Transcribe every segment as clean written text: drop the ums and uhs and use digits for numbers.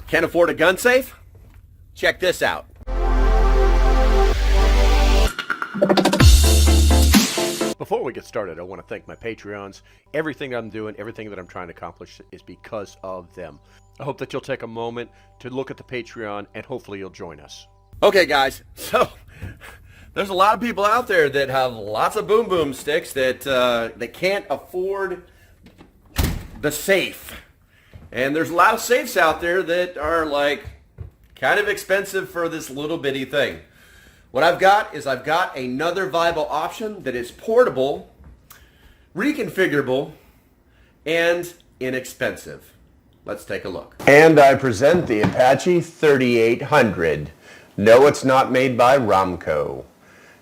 Can't afford a gun safe? Check this out. Before we get started, I want to thank my Patreons. Everything I'm doing, everything that I'm trying to accomplish is because of them. I hope that you'll take a moment to look at the Patreon and hopefully you'll join us. Okay, guys, so there's a lot of people out there that have lots of boom boom sticks that can't afford the safe. And there's a lot of safes out there that are like kind of expensive for this little bitty thing. What I've got is another viable option that is portable, reconfigurable, and inexpensive. Let's take a look. And I present the Apache 3800. No, it's not made by Romco.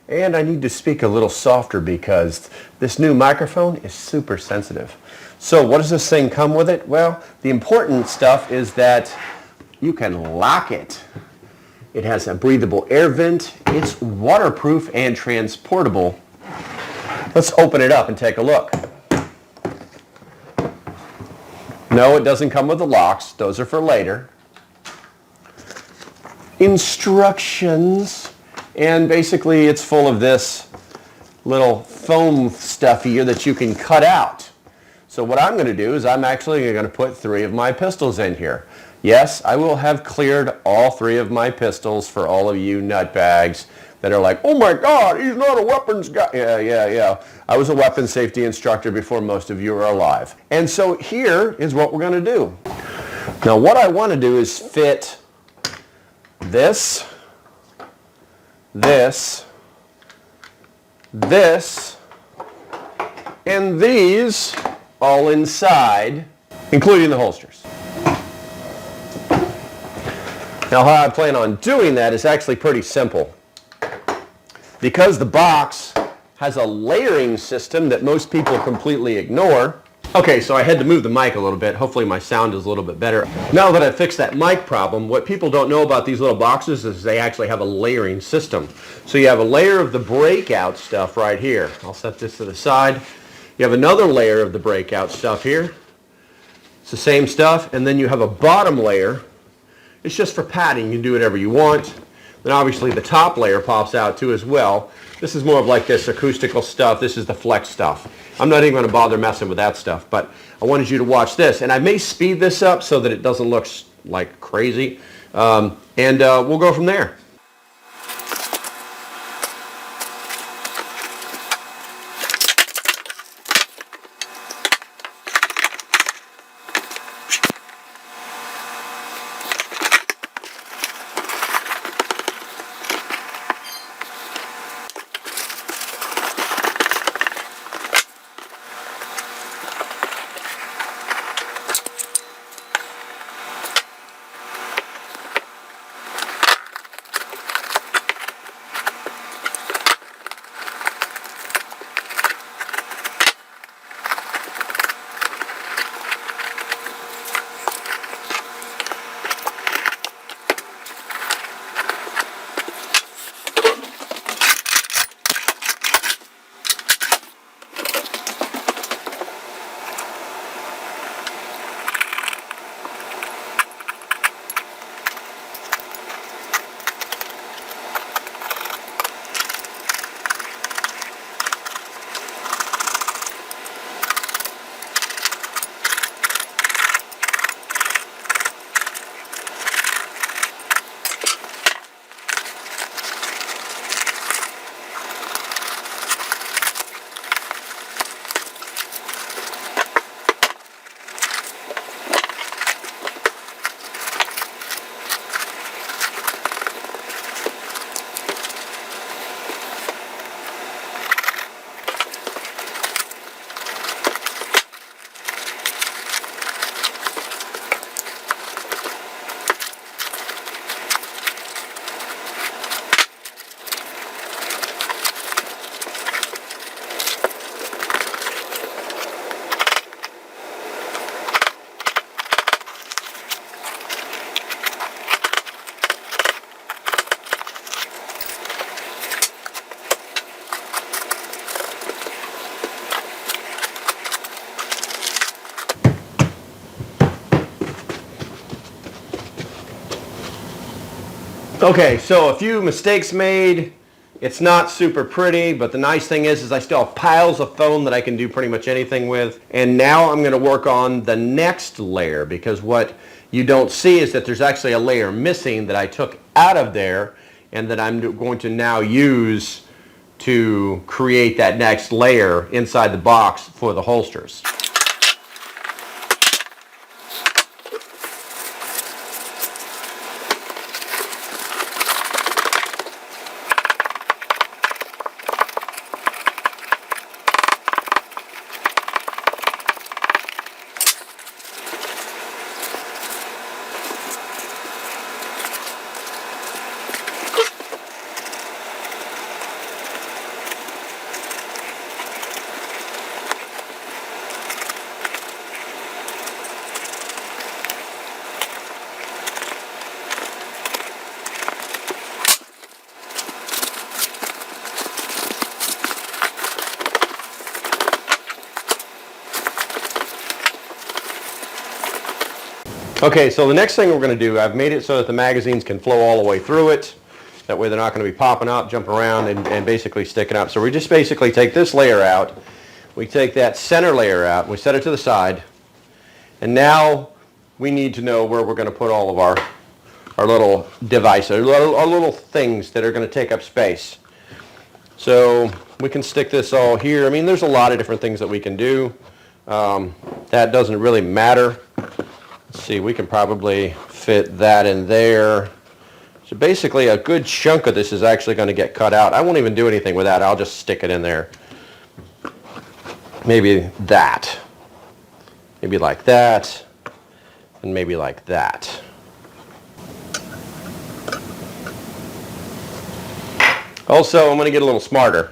And I need to speak a little softer because this new microphone is super sensitive. So what does this thing come with it? Well, the important stuff is that you can lock it. It has a breathable air vent. It's waterproof and transportable. Let's open it up and take a look. No, it doesn't come with the locks. Those are for later. Instructions. And basically it's full of this little foam stuff here that you can cut out. So what I'm going to do is I'm actually going to put 3 of my pistols in here. Yes, I will have cleared all 3 of my pistols for all of you nutbags that are like, oh my God, he's not a weapons guy. Yeah. I was a weapons safety instructor before most of you were alive. And so here is what we're going to do. Now what I want to do is fit this, and these all inside, including the holsters. Now how I plan on doing that is actually pretty simple. Because the box has a layering system that most people completely ignore. Okay, so I had to move the mic a little bit. Hopefully my sound is a little bit better. Now that I've fixed that mic problem, what people don't know about these little boxes is they actually have a layering system. So you have a layer of the breakout stuff right here. I'll set this to the side. You have another layer of the breakout stuff here. It's the same stuff. And then you have a bottom layer. It's just for padding. You can do whatever you want. Then obviously the top layer pops out too as well. This is more of like this acoustical stuff. This is the flex stuff. I'm not even going to bother messing with that stuff, but I wanted you to watch this. And I may speed this up so that it doesn't look like crazy. We'll go from there. Okay, so a few mistakes made. It's not super pretty, but the nice thing is I still have piles of foam that I can do pretty much anything with. And now I'm going to work on the next layer, because what you don't see is that there's actually a layer missing that I took out of there and that I'm going to now use to create that next layer inside the box for the holsters. Okay, so the next thing we're going to do, I've made it so that the magazines can flow all the way through it. That way they're not going to be popping up, jumping around, and basically sticking up. So we just basically take this layer out. We take that center layer out, we set it to the side. And now we need to know where we're going to put all of our little devices, our little things that are going to take up space. So we can stick this all here. I mean, there's a lot of different things that we can do. That doesn't really matter. Let's see, we can probably fit that in there. So basically a good chunk of this is actually going to get cut out. I won't even do anything with that. I'll just stick it in there. Maybe that. Maybe like that. And maybe like that. Also, I'm going to get a little smarter.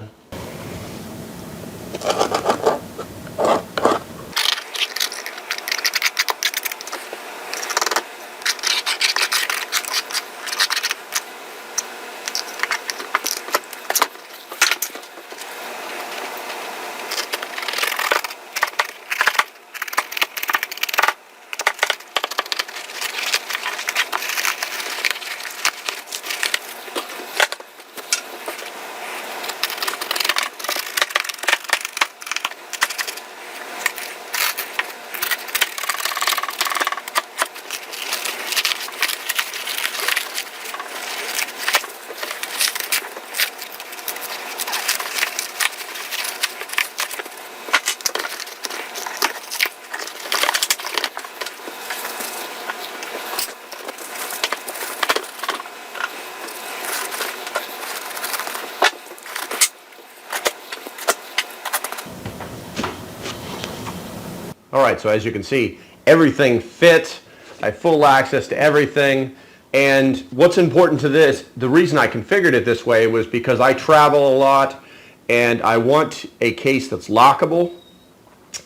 Alright, so as you can see, everything fit. I have full access to everything. And what's important to this, the reason I configured it this way was because I travel a lot and I want a case that's lockable.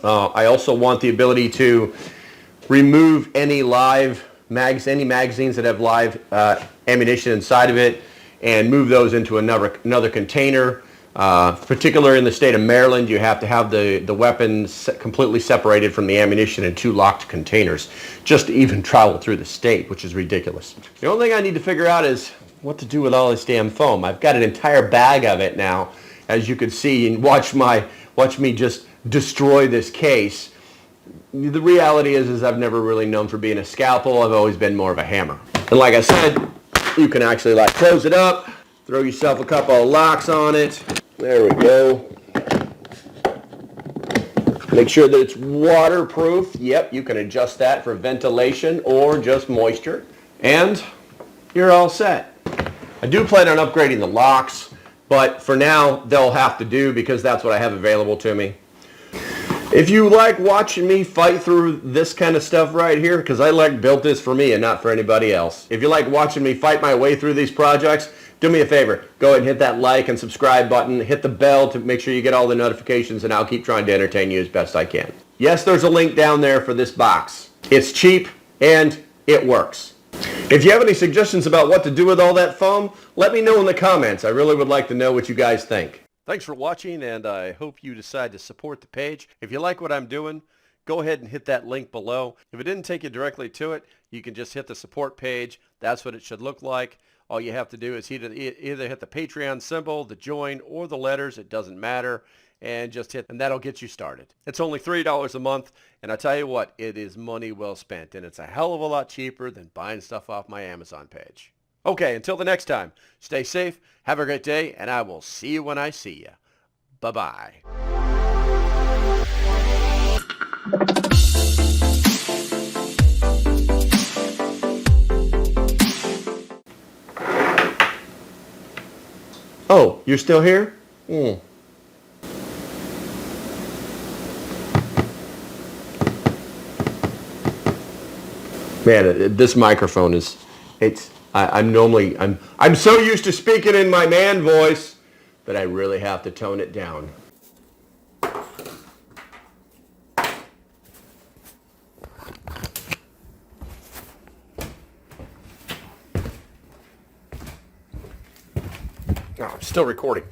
I also want the ability to remove any magazines that have live ammunition inside of it and move those into another container. Particularly in the state of Maryland, you have to have the weapon completely separated from the ammunition in two locked containers just to even travel through the state, which is ridiculous. The only thing I need to figure out is what to do with all this damn foam. I've got an entire bag of it now, as you can see, and watch me just destroy this case. The reality is I've never really known for being a scalpel. I've always been more of a hammer. And like I said, you can actually like close it up, throw yourself a couple of locks on it. There we go. Make sure that it's waterproof. Yep, you can adjust that for ventilation or just moisture. And you're all set. I do plan on upgrading the locks, but for now they'll have to do because that's what I have available to me. If you like watching me fight through this kind of stuff right here, because I built this for me and not for anybody else. If you like watching me fight my way through these projects, do me a favor. Go ahead and hit that like and subscribe button. Hit the bell to make sure you get all the notifications, and I'll keep trying to entertain you as best I can. Yes, there's a link down there for this box. It's cheap and it works. If you have any suggestions about what to do with all that foam, let me know in the comments. I really would like to know what you guys think. Thanks for watching, and I hope you decide to support the page. If you like what I'm doing, go ahead and hit that link below. If it didn't take you directly to it, you can just hit the support page. That's what it should look like. All you have to do is either hit the Patreon symbol, the join, or the letters. It doesn't matter. And just hit, and that'll get you started. It's only $3 a month, and I tell you what, it is money well spent, and it's a hell of a lot cheaper than buying stuff off my Amazon page. Okay, until the next time, stay safe, have a great day, and I will see you when I see you. Bye-bye. Oh, you're still here? Man, this microphone is, I'm so used to speaking in my man voice that I really have to tone it down. Oh, I'm still recording.